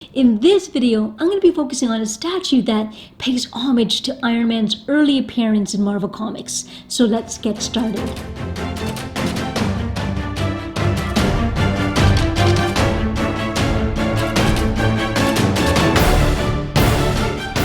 In this video, I'm going to be focusing on a statue that pays homage to Iron Man's early appearance in Marvel Comics. So let's get started.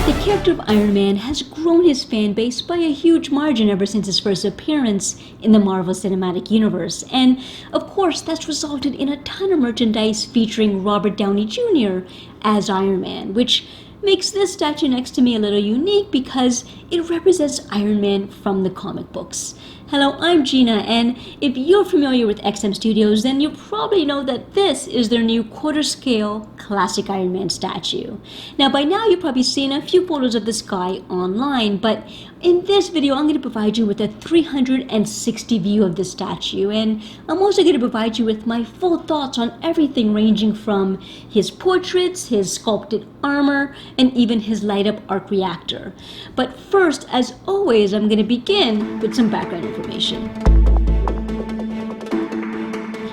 The character of Iron Man has grown his fan base by a huge margin ever since his first appearance in the Marvel Cinematic Universe, and of course that's resulted in a ton of merchandise featuring Robert Downey Jr. as Iron Man, which makes this statue next to me a little unique because it represents Iron Man from the comic books. Hello, I'm Gina, and if you're familiar with XM Studios, then you probably know that this is their new quarter-scale classic Iron Man statue. Now, by now you've probably seen a few photos of this guy online, but in this video I'm going to provide you with a 360 view of this statue, and I'm also going to provide you with my full thoughts on everything ranging from his portraits, his sculpted armor, and even his light-up arc reactor. But first, as always, I'm going to begin with some background information.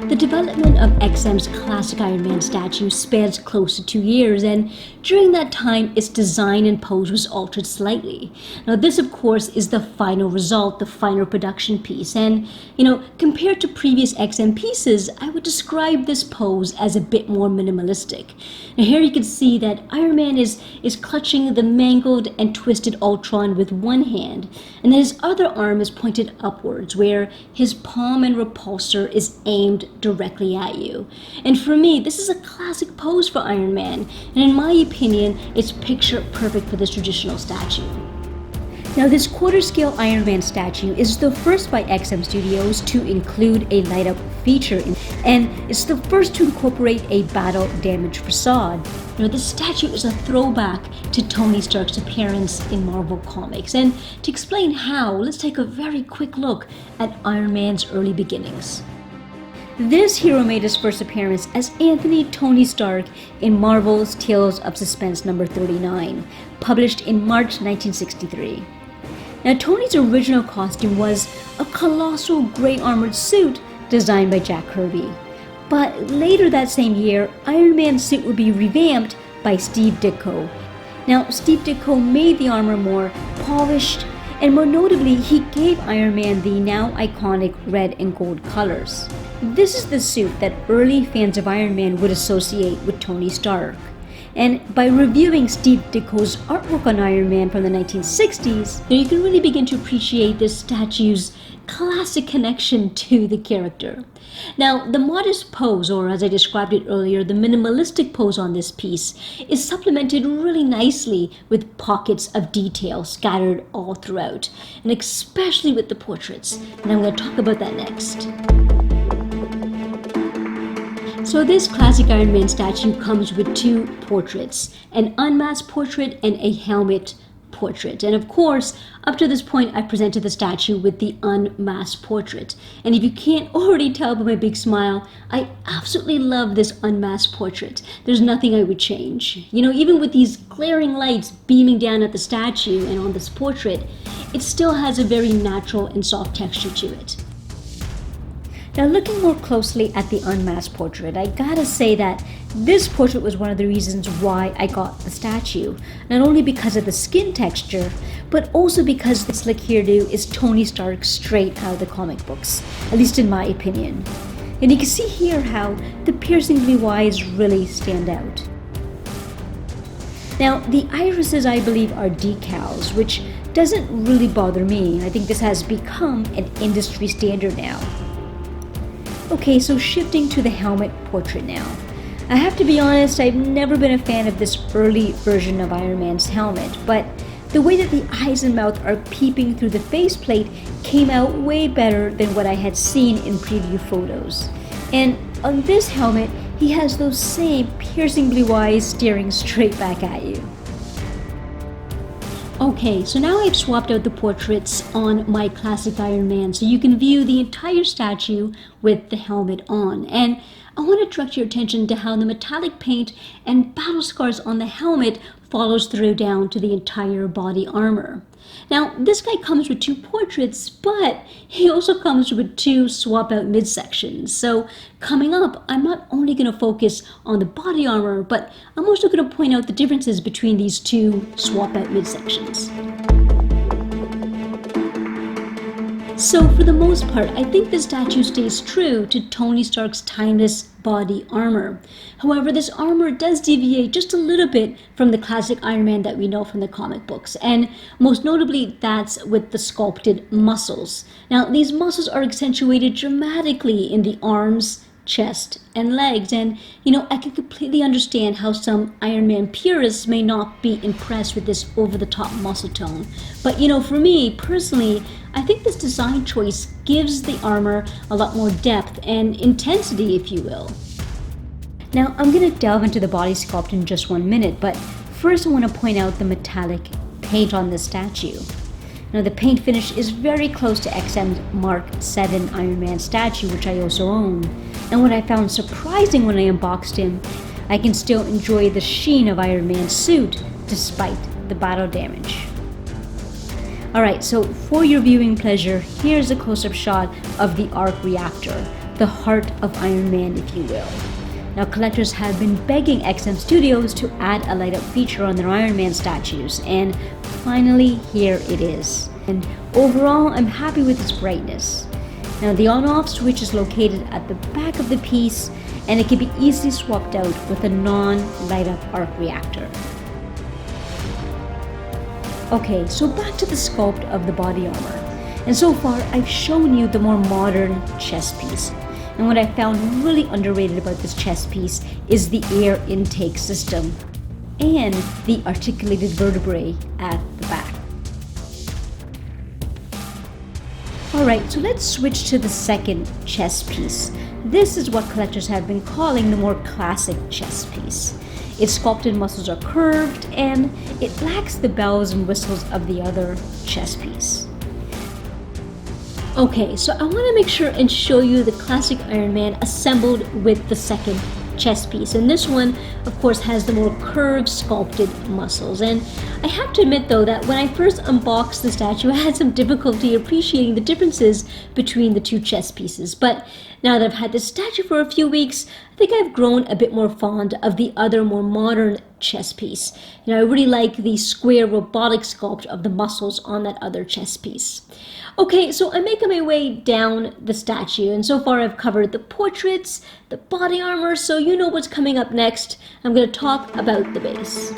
The development of XM's classic Iron Man statue spans close to 2 years, and during that time its design and pose was altered slightly. Now this of course is the final result, the final production piece, and compared to previous XM pieces, I would describe this pose as a bit more minimalistic. Now here you can see that Iron Man is clutching the mangled and twisted Ultron with one hand, and then his other arm is pointed upwards where his palm and repulsor is aimed directly at you. And for me, this is a classic pose for Iron Man, and in my opinion, it's picture perfect for this traditional statue. Now this quarter-scale Iron Man statue is the first by XM Studios to include a light-up feature, and it's the first to incorporate a battle-damaged facade. This statue is a throwback to Tony Stark's appearance in Marvel Comics, and to explain how, let's take a very quick look at Iron Man's early beginnings. This hero made his first appearance as Anthony Tony Stark in Marvel's Tales of Suspense number 39, published in March 1963. Now Tony's original costume was a colossal gray armored suit designed by Jack Kirby. But later that same year, Iron Man's suit would be revamped by Steve Ditko. Now Steve Ditko made the armor more polished, and more notably, he gave Iron Man the now iconic red and gold colors. This is the suit that early fans of Iron Man would associate with Tony Stark. And by reviewing Steve Ditko's artwork on Iron Man from the 1960s, you can really begin to appreciate this statue's classic connection to the character. Now, the modest pose, or as I described it earlier, the minimalistic pose on this piece, is supplemented really nicely with pockets of detail scattered all throughout, and especially with the portraits, and I'm going to talk about that next. So this classic Iron Man statue comes with two portraits, an unmasked portrait and a helmet portrait. And of course, up to this point, I presented the statue with the unmasked portrait. And if you can't already tell by my big smile, I absolutely love this unmasked portrait. There's nothing I would change. Even with these glaring lights beaming down at the statue and on this portrait, it still has a very natural and soft texture to it. Now looking more closely at the unmasked portrait, I gotta say that this portrait was one of the reasons why I got the statue. Not only because of the skin texture, but also because the slick hairdo is Tony Stark straight out of the comic books, at least in my opinion. And you can see here how the piercing blue eyes really stand out. Now the irises I believe are decals, which doesn't really bother me. I think this has become an industry standard now. Okay, so shifting to the helmet portrait now. I have to be honest, I've never been a fan of this early version of Iron Man's helmet, but the way that the eyes and mouth are peeping through the faceplate came out way better than what I had seen in preview photos. And on this helmet, he has those same piercing blue eyes staring straight back at you. Okay, so now I've swapped out the portraits on my classic Iron Man so you can view the entire statue with the helmet on. And I want to direct your attention to how the metallic paint and battle scars on the helmet follows through down to the entire body armor. Now, this guy comes with 2 portraits, but he also comes with 2 swap out midsections. So coming up, I'm not only going to focus on the body armor, but I'm also going to point out the differences between these 2 swap out midsections. So for the most part, I think the statue stays true to Tony Stark's timeless body armor. However, this armor does deviate just a little bit from the classic Iron Man that we know from the comic books, and most notably that's with the sculpted muscles. Now, these muscles are accentuated dramatically in the arms, chest, and legs, and I can completely understand how some Iron Man purists may not be impressed with this over-the-top muscle tone. But for me personally, I think this design choice gives the armor a lot more depth and intensity, if you will. Now, I'm going to delve into the body sculpt in just 1 minute, but first I want to point out the metallic paint on this statue. Now, the paint finish is very close to XM's Mark 7 Iron Man statue, which I also own. And what I found surprising when I unboxed him, I can still enjoy the sheen of Iron Man's suit despite the battle damage. Alright, so for your viewing pleasure, here's a close-up shot of the arc reactor, the heart of Iron Man, if you will. Now, collectors have been begging XM Studios to add a light-up feature on their Iron Man statues, and finally, here it is. And overall, I'm happy with its brightness. Now, the on-off switch is located at the back of the piece, and it can be easily swapped out with a non-light-up arc reactor. Okay, so back to the sculpt of the body armor. And so far, I've shown you the more modern chest piece. And what I found really underrated about this chest piece is the air intake system and the articulated vertebrae at the back. Alright, so let's switch to the second chest piece. This is what collectors have been calling the more classic chest piece. Its sculpted muscles are curved, and it lacks the bells and whistles of the other chest piece. Okay, so I want to make sure and show you the classic Iron Man assembled with the second chest piece. And this one, of course, has the more curved, sculpted muscles. And I have to admit, though, that when I first unboxed the statue, I had some difficulty appreciating the differences between the 2 chest pieces. But now that I've had this statue for a few weeks, I think I've grown a bit more fond of the other, more modern chest piece. I really like the square robotic sculpt of the muscles on that other chest piece. Okay, so I'm making my way down the statue, and so far I've covered the portraits, the body armor, so you know what's coming up next. I'm going to talk about the base.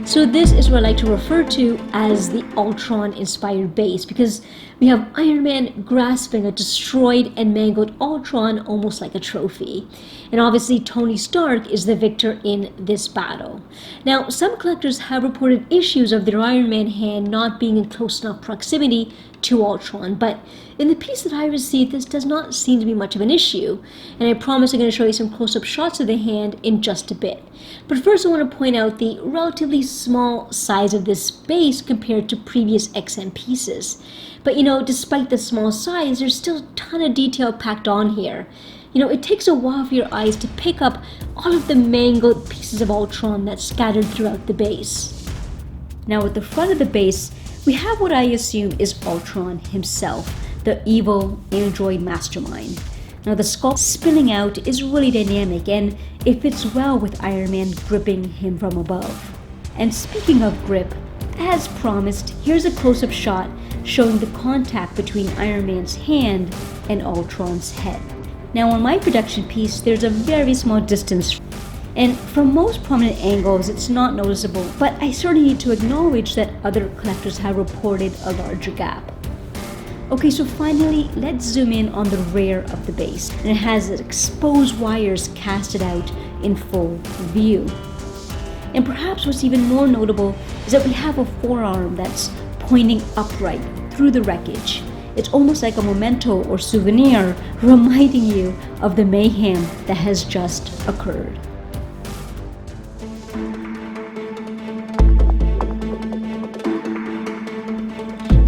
So this is what I like to refer to as the Ultron-inspired base, because we have Iron Man grasping a destroyed and mangled Ultron almost like a trophy. And obviously Tony Stark is the victor in this battle. Now, some collectors have reported issues of their Iron Man hand not being in close enough proximity to Ultron, but in the piece that I received, this does not seem to be much of an issue, and I promise I'm going to show you some close-up shots of the hand in just a bit. But first I want to point out the relatively small size of this base compared to previous XM pieces. But despite the small size, there's still a ton of detail packed on here. It takes a while for your eyes to pick up all of the mangled pieces of Ultron that's scattered throughout the base. Now at the front of the base, we have what I assume is Ultron himself, the evil android mastermind. Now the sculpt spilling out is really dynamic, and it fits well with Iron Man gripping him from above. And speaking of grip, as promised, here's a close-up shot showing the contact between Iron Man's hand and Ultron's head. Now on my production piece, there's a very small distance, and from most prominent angles it's not noticeable, but I certainly need to acknowledge that other collectors have reported a larger gap. Okay, so finally, let's zoom in on the rear of the base, and it has exposed wires casted out in full view. And perhaps what's even more notable is that we have a forearm that's pointing upright through the wreckage. It's almost like a memento or souvenir reminding you of the mayhem that has just occurred.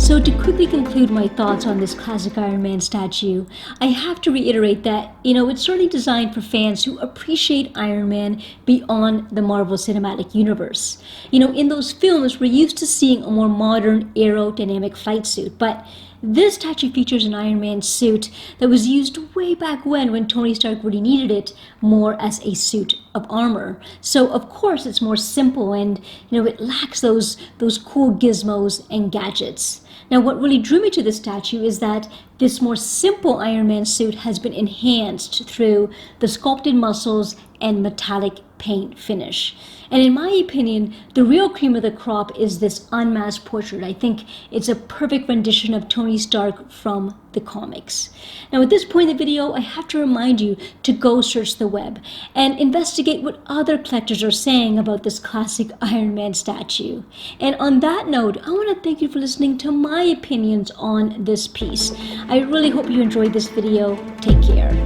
So to quickly conclude my thoughts on this classic Iron Man statue, I have to reiterate that, it's certainly designed for fans who appreciate Iron Man beyond the Marvel Cinematic Universe. In those films, we're used to seeing a more modern aerodynamic flight suit, but this statue features an Iron Man suit that was used way back when Tony Stark really needed it more as a suit of armor. So of course it's more simple and it lacks those cool gizmos and gadgets. Now what really drew me to this statue is that this more simple Iron Man suit has been enhanced through the sculpted muscles and metallic paint finish. And in my opinion, the real cream of the crop is this unmasked portrait. I think it's a perfect rendition of Tony Stark from the comics. Now at this point in the video, I have to remind you to go search the web and investigate what other collectors are saying about this classic Iron Man statue. And on that note, I want to thank you for listening to my opinions on this piece. I really hope you enjoyed this video. Take care.